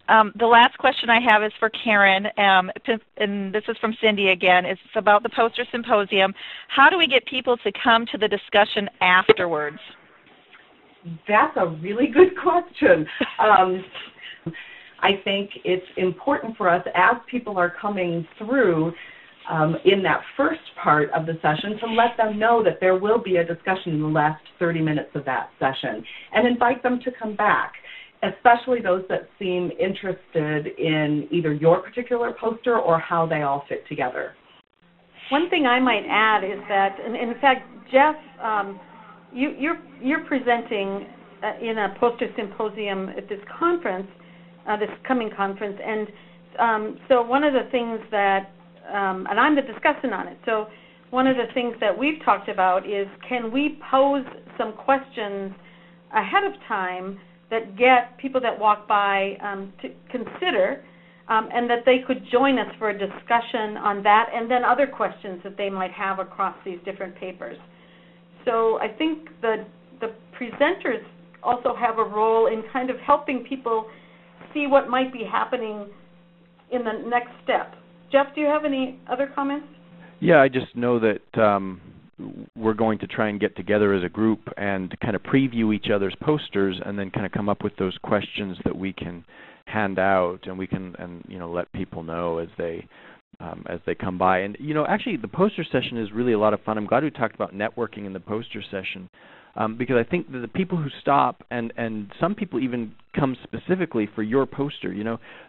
The last question I have is for Karen, and this is from Cindy again. It's about the poster symposium. How do we get people to come to the discussion afterwards? That's a really good question. I think it's important for us, as people are coming through in that first part of the session, to let them know that there will be a discussion in the last 30 minutes of that session, and invite them to come back, especially those that seem interested in either your particular poster or how they all fit together. One thing I might add is that, and in fact, Jeff, you're presenting in a poster symposium at this conference, this coming conference, and so one of the things that, and I'm the discussant on it, so one of the things that we've talked about is, can we pose some questions ahead of time that get people that walk by to consider, and that they could join us for a discussion on that, and then other questions that they might have across these different papers. So I think the presenters also have a role in kind of helping people see what might be happening in the next step. Jeff, do you have any other comments? Yeah, I just know that we're going to try and get together as a group and kind of preview each other's posters, and then kind of come up with those questions that we can hand out, and we can let people know as they come by. And actually, the poster session is really a lot of fun. I'm glad we talked about networking in the poster session, because I think that the people who stop, and some people even come specifically for your poster,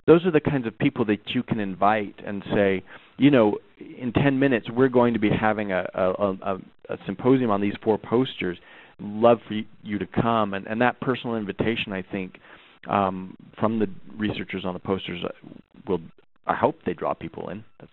those are the kinds of people that you can invite and say, in 10 minutes we're going to be having a symposium on these 4 posters. Love for you to come, and that personal invitation, I think, from the researchers on the posters I hope they draw people in. That's